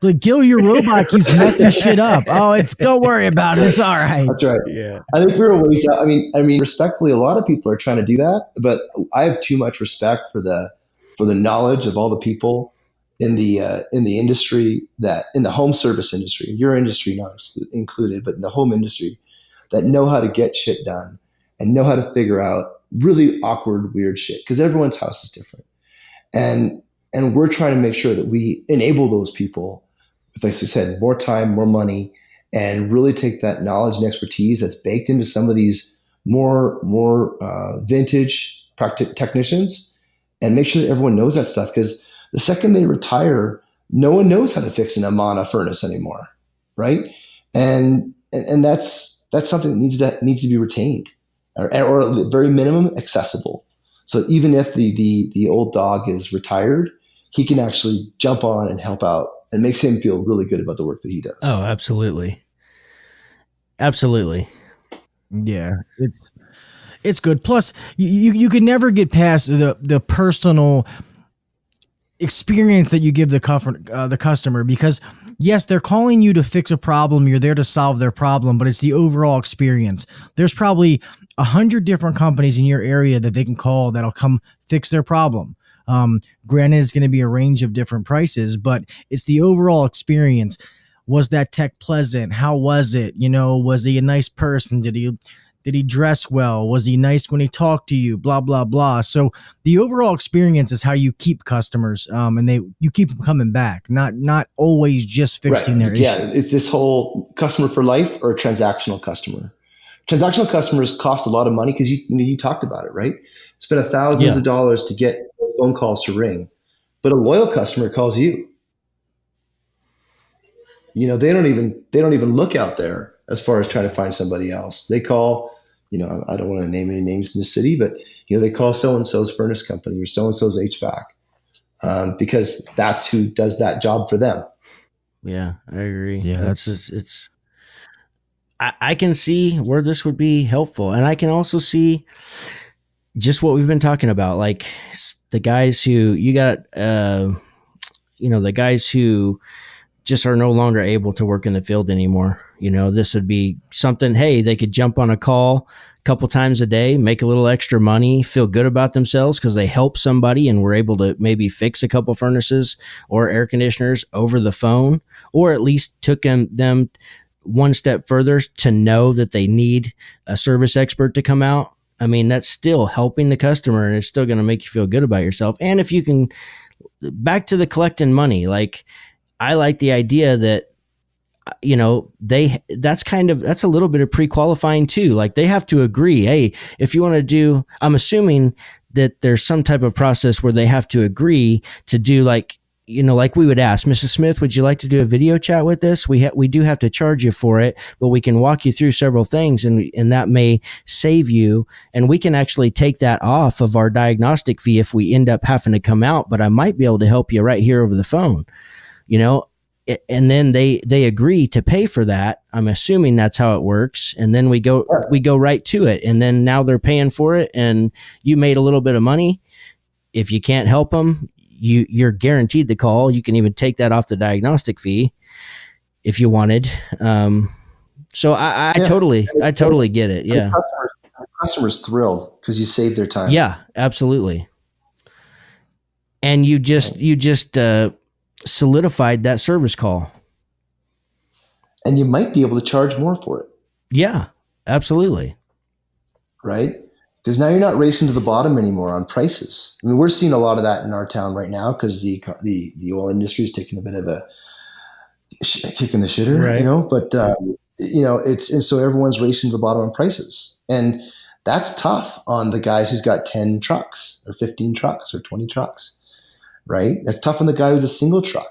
Like, Gil, your robot keeps messing shit up. Oh, don't worry about it. It's all right. That's right. Yeah. I think we're a ways out. I mean, respectfully, a lot of people are trying to do that, but I have too much respect for the knowledge of all the people in the industry, that in the home service industry, your industry not included, but in the home industry, that know how to get shit done and know how to figure out really awkward, weird shit, because everyone's house is different. And we're trying to make sure that we enable those people with, like I said, more time, more money, and really take that knowledge and expertise that's baked into some of these more vintage technicians, and make sure that everyone knows that stuff. Because the second they retire, no one knows how to fix an Amana furnace anymore, right? And that's something that needs to be retained, or at the very minimum accessible. So even if the old dog is retired, he can actually jump on and help out, and makes him feel really good about the work that he does. Oh, absolutely. Absolutely. Yeah, it's good. Plus, you could never get past the personal experience that you give the customer, because yes, they're calling you to fix a problem. You're there to solve their problem, but it's the overall experience. There's probably 100 different companies in your area that they can call that'll come fix their problem. Granted, it's going to be a range of different prices, but it's the overall experience. Was that tech pleasant? How was it? Was he a nice person? Did Did he dress well? Was he nice when he talked to you? Blah, blah, blah. So the overall experience is how you keep customers, and you keep them coming back, not always just fixing their issue. Yeah, it's this whole customer for life or transactional customer. Transactional customers cost a lot of money because you talked about it, right? Spend thousands of dollars to get phone calls to ring, but a loyal customer calls you. They don't even look out there as far as trying to find somebody else. They call, I don't want to name any names in the city, but they call so-and-so's furnace company or so-and-so's HVAC because that's who does that job for them. Yeah, I agree. Yeah, it's. I can see where this would be helpful, and I can also see just what we've been talking about, like the guys who the guys who just are no longer able to work in the field anymore. This would be something, hey, they could jump on a call a couple times a day, make a little extra money, feel good about themselves because they helped somebody and were able to maybe fix a couple furnaces or air conditioners over the phone, or at least took them one step further to know that they need a service expert to come out. I mean, that's still helping the customer, and it's still going to make you feel good about yourself. And if you can, back to the collecting money, like I like the idea that, that's a little bit of pre-qualifying too. Like they have to agree, hey, if you want to do, I'm assuming that there's some type of process where they have to agree to do like we would ask, Mrs. Smith, would you like to do a video chat with us? We do have to charge you for it, but we can walk you through several things and that may save you. And we can actually take that off of our diagnostic fee if we end up having to come out, but I might be able to help you right here over the phone, and then they agree to pay for that. I'm assuming that's how it works. And then we go right to it. And then now they're paying for it and you made a little bit of money. If you can't help them, you're guaranteed the call. You can even take that off the diagnostic fee if you wanted. So I totally get it. Yeah. Customers thrilled because you saved their time. Yeah, absolutely. And you just solidified that service call. And you might be able to charge more for it. Yeah, absolutely. Right? Because now you're not racing to the bottom anymore on prices. I mean, we're seeing a lot of that in our town right now because the oil industry is taking a bit of a kick in the shitter, right. But and so everyone's racing to the bottom on prices, and that's tough on the guys who's got 10 trucks or 15 trucks or 20 trucks, right? That's tough on the guy who's a single truck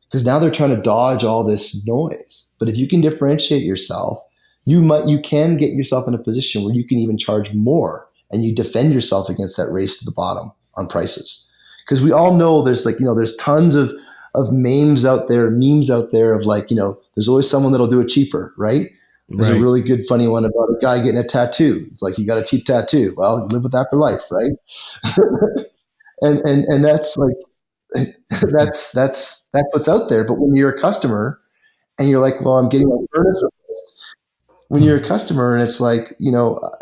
because now they're trying to dodge all this noise. But if you can differentiate yourself, you can get yourself in a position where you can even charge more and you defend yourself against that race to the bottom on prices. Because we all know there's tons of memes out there of there's always someone that'll do it cheaper, right? There's a really good funny one about a guy getting a tattoo. It's like, you got a cheap tattoo. Well, you live with that for life, right? and that's like, that's what's out there. But when you're a customer and you're like, well, I'm getting my furnace replaced. When you're a customer and it's like,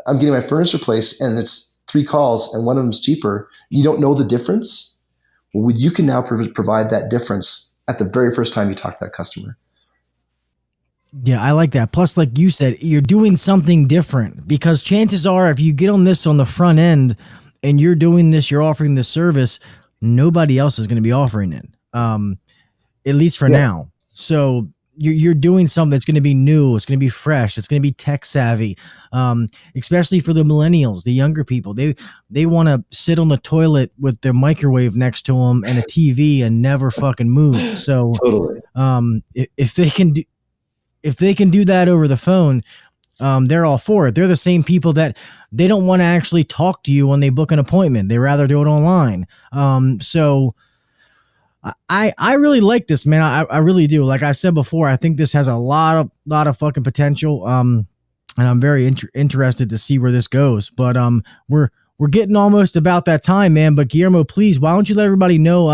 I'm getting my furnace replaced and it's 3 calls and one of them's cheaper, you don't know the difference. Well, you can now provide that difference at the very first time you talk to that customer. Yeah, I like that. Plus, like you said, you're doing something different because chances are if you get on this on the front end and you're doing this, you're offering this service, nobody else is going to be offering it, at least for now. So you're doing something that's going to be new. It's going to be fresh. It's going to be tech savvy, especially for the millennials, the younger people. They want to sit on the toilet with their microwave next to them and a TV and never fucking move. So totally. If they can do that over the phone, they're all for it. They're the same people that they don't want to actually talk to you when they book an appointment. They rather do it online. So I really like this, man. I really do. Like I said before, I think this has a lot of fucking potential. And I'm very interested to see where this goes. But we're getting almost about that time, man. But Guillermo, please, why don't you let everybody know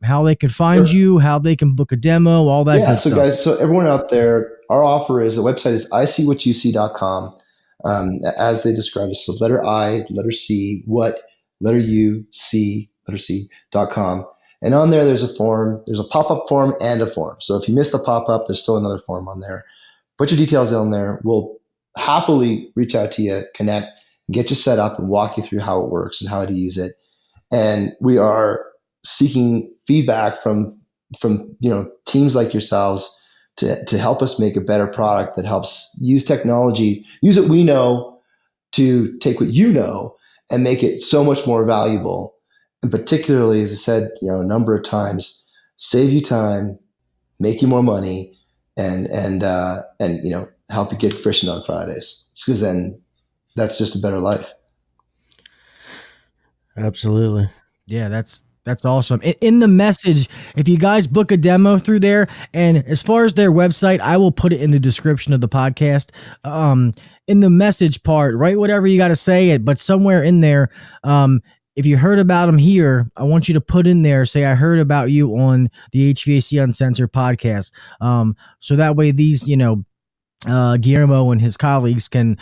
how they can find you, how they can book a demo, all that good stuff. Guys, so everyone out there, our offer is, the website is ICwhatUC.com. As they described it. So letter I, letter C, what, letter U, C, letter C.com. And on there's a form. There's a pop-up form and a form. So if you missed the pop-up, there's still another form on there. Put your details on there. We'll happily reach out to you, connect, get you set up, and walk you through how it works and how to use it. And we are seeking feedback from teams like yourselves to help us make a better product that helps use technology, use what we know to take what you know and make it so much more valuable. And particularly, as I said, a number of times, save you time, make you more money, and help you get fishing on Fridays. Because then that's just a better life. Absolutely. Yeah, that's awesome. In the message, if you guys book a demo through there, and as far as their website, I will put it in the description of the podcast. In the message part, write whatever you got to say it, but somewhere in there, if you heard about them here, I want you to put in there, say, I heard about you on the HVAC Uncensored podcast. So that way these, Guillermo and his colleagues can,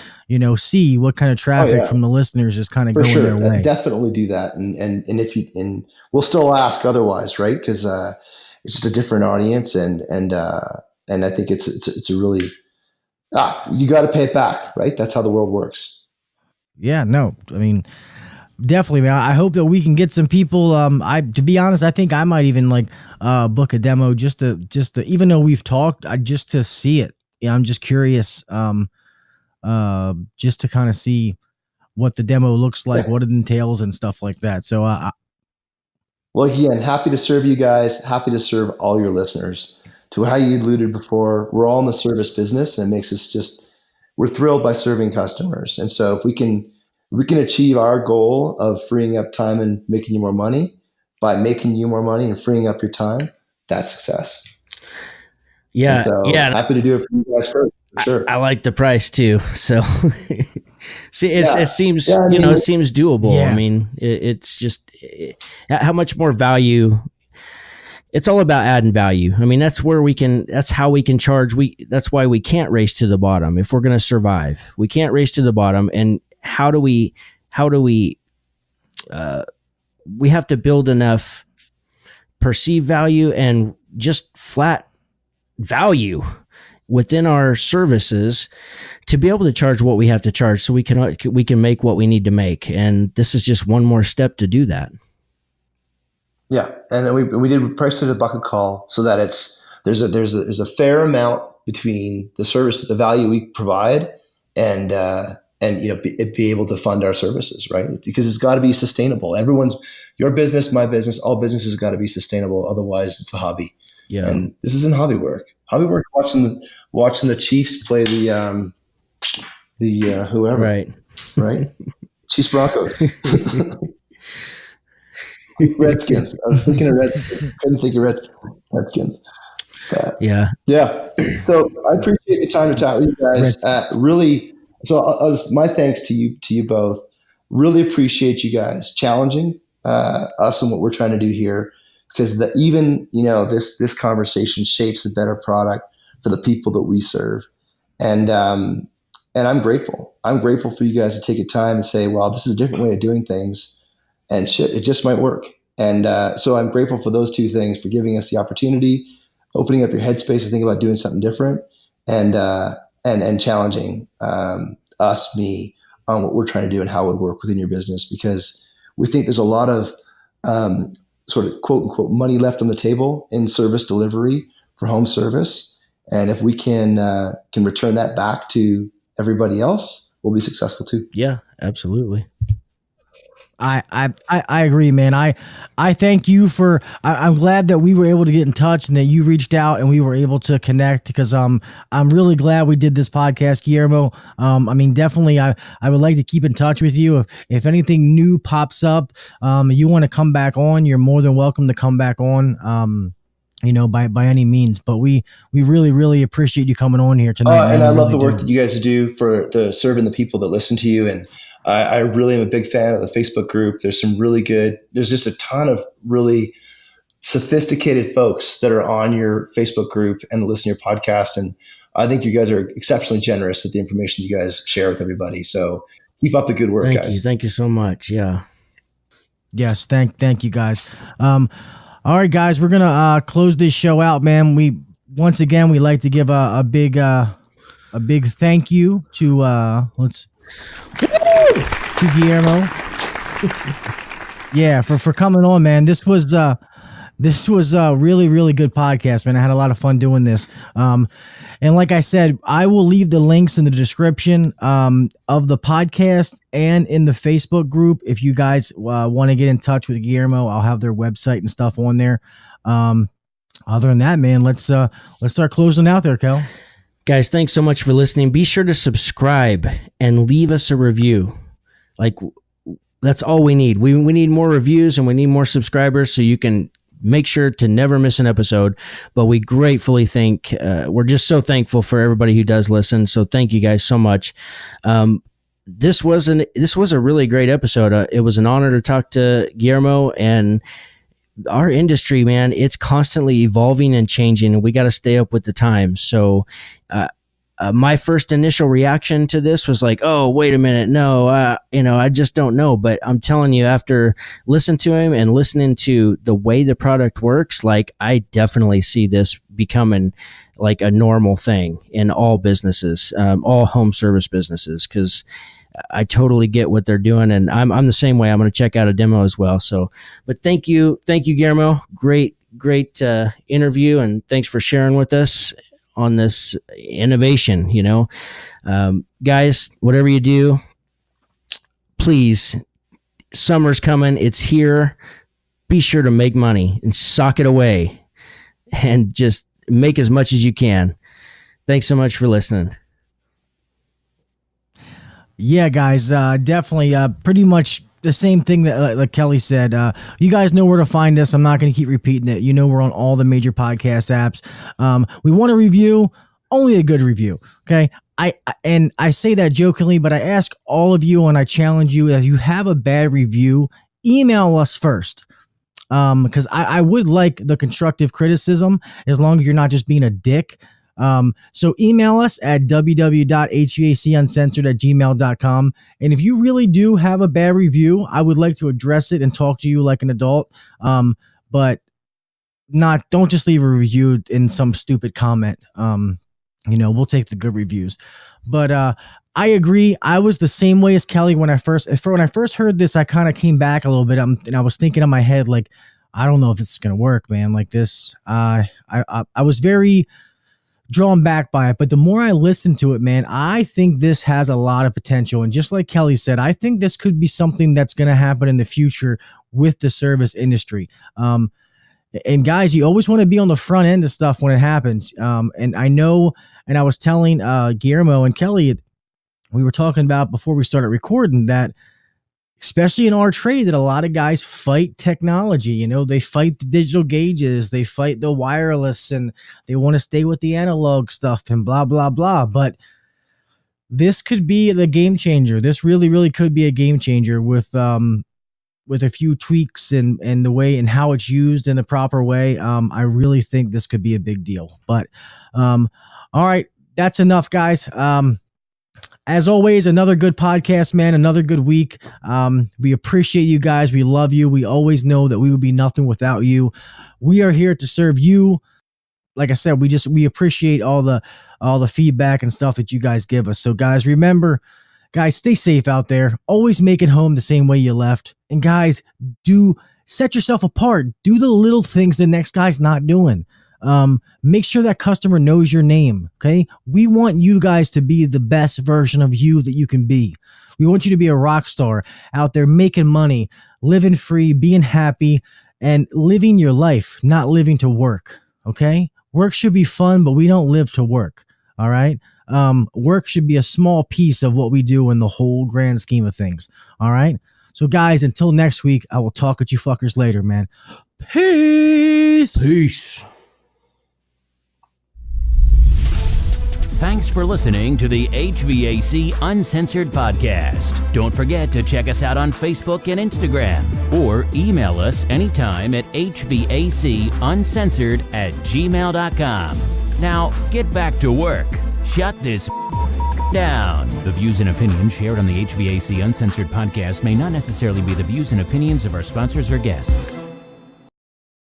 see what kind of traffic from the listeners is kind of going their way. Definitely do that. And if we'll still ask otherwise, right? Because it's just a different audience, and I think it's a really you got to pay it back, right? That's how the world works. Yeah, no, I mean, definitely, man. I hope that we can get some people. To be honest, I think I might even book a demo just to even though we've talked, just to see it. Yeah, I'm just curious, just to kind of see what the demo looks like, what it entails, and stuff like that. So, well, again, happy to serve you guys. Happy to serve all your listeners. To how you alluded before, we're all in the service business, and it makes us we're thrilled by serving customers. And so, if we can achieve our goal of freeing up time and making you more money by making you more money and freeing up your time, that's success. Yeah, happy to do it for you guys first. For sure. I like the price too. So, see, it seems it seems doable. Yeah. I mean, it's just how much more value. It's all about adding value. I mean, that's how we can charge. That's why we can't race to the bottom if we're going to survive. We can't race to the bottom. And how do we? We have to build enough perceived value and just flat value within our services to be able to charge what we have to charge, so we can make what we need to make. And this is just one more step to do that. Yeah, and then we did price it a buck a call, so that there's a fair amount between the service, the value we provide, and be able to fund our services, right? Because it's got to be sustainable. Your business, my business, all businesses got to be sustainable. Otherwise, it's a hobby. Yeah, and this isn't hobby work. Hobby work, watching the Chiefs play the whoever, right? Chiefs Broncos. Redskins. I was thinking of Redskins. Couldn't think of Redskins. Yeah. So I appreciate the time to chat with you guys. Really. So my thanks to you both. Really appreciate you guys challenging us and what we're trying to do here, because this conversation shapes a better product for the people that we serve, and I'm grateful. I'm grateful for you guys to take your time and say, well, this is a different way of doing things. And shit, it just might work. And so I'm grateful for those two things, for giving us the opportunity, opening up your headspace to think about doing something different, and challenging me on what we're trying to do and how it would work within your business, because we think there's a lot of sort of quote unquote money left on the table in service delivery for home service. And if we can return that back to everybody else, we'll be successful too. Yeah, absolutely. I agree, man. I thank you for. I'm glad that we were able to get in touch and that you reached out and we were able to connect, because I'm really glad we did this podcast, Guillermo. I mean, definitely, I would like to keep in touch with you. If anything new pops up, you want to come back on, you're more than welcome to come back on. By any means, but we really, really appreciate you coming on here tonight. And I love the work that you guys do for serving the people that listen to you. And I really am a big fan of the Facebook group. There's just a ton of really sophisticated folks that are on your Facebook group and listen to your podcast. And I think you guys are exceptionally generous with the information you guys share with everybody. So keep up the good work, guys. Thank you so much. Yeah. Yes. Thank you, guys. All right, guys, we're going to close this show out, man. Once again, we like to give a big a big thank you to Guillermo. Yeah, for coming on, man. This was a really, really good podcast, man. I had a lot of fun doing this. And like I said, I will leave the links in the description of the podcast and in the Facebook group. If you guys want to get in touch with Guillermo, I'll have their website and stuff on there. Other than that, man, let's start closing out there, Kel. Guys, thanks so much for listening. Be sure to subscribe and leave us a review. Like, that's all we need. We need more reviews and we need more subscribers so you can make sure to never miss an episode. But we gratefully think we're just so thankful for everybody who does listen. So thank you guys so much. This was a really great episode. It was an honor to talk to Guillermo, and our industry, man, it's constantly evolving and changing, and we got to stay up with the times. So my first initial reaction to this was like, oh, wait a minute. No, I just don't know. But I'm telling you, after listening to him and listening to the way the product works, like, I definitely see this becoming like a normal thing in all businesses, all home service businesses, because I totally get what they're doing, and I'm the same way. I'm going to check out a demo as well. So, but thank you, Guillermo. Great interview, and thanks for sharing with us on this innovation. Guys, whatever you do, please, summer's coming. It's here. Be sure to make money and sock it away, and just make as much as you can. Thanks so much for listening. Yeah, guys, definitely pretty much the same thing that like Kelley said. You guys know where to find us. I'm not going to keep repeating it. We're on all the major podcast apps. We want a review, only a good review. Okay. I say that jokingly, but I ask all of you and I challenge you, if you have a bad review, email us first. Because I would like the constructive criticism, as long as you're not just being a dick. So email us at www.hvacuncensored@gmail.com. And if you really do have a bad review, I would like to address it and talk to you like an adult. But don't just leave a review in some stupid comment. We'll take the good reviews. But I agree. I was the same way as Kelley when I first heard this. I kind of came back a little bit, and I was thinking in my head, like, I don't know if it's gonna work, man. Like this, I was very drawn back by it, but the more I listen to it, man, I think this has a lot of potential. And just like Kelley said, I think this could be something that's going to happen in the future with the service industry. And guys, you always want to be on the front end of stuff when it happens. And I know, and I was telling Guillermo and Kelley, we were talking about before we started recording, that especially in our trade, that a lot of guys fight technology. They fight the digital gauges, they fight the wireless, and they want to stay with the analog stuff and blah, blah, blah. But this could be the game changer. This really, really could be a game changer with a few tweaks and the way and how it's used in the proper way. I really think this could be a big deal. But all right, that's enough, guys. As always, another good podcast, man. Another good week. We appreciate you guys. We love you. We always know that we would be nothing without you. We are here to serve you. Like I said, we appreciate all the feedback and stuff that you guys give us. So, guys, remember, guys, stay safe out there. Always make it home the same way you left. And guys, do set yourself apart. Do the little things the next guy's not doing. Make sure that customer knows your name. Okay. We want you guys to be the best version of you that you can be. We want you to be a rock star out there making money, living free, being happy, and living your life, not living to work. Okay. Work should be fun, but we don't live to work. All right. Work should be a small piece of what we do in the whole grand scheme of things. All right. So guys, until next week, I will talk with you fuckers later, man. Peace. Peace. Thanks for listening to the HVAC Uncensored podcast. Don't forget to check us out on Facebook and Instagram, or email us anytime at hvacuncensored@gmail.com. Now, get back to work. Shut this down. The views and opinions shared on the HVAC Uncensored podcast may not necessarily be the views and opinions of our sponsors or guests.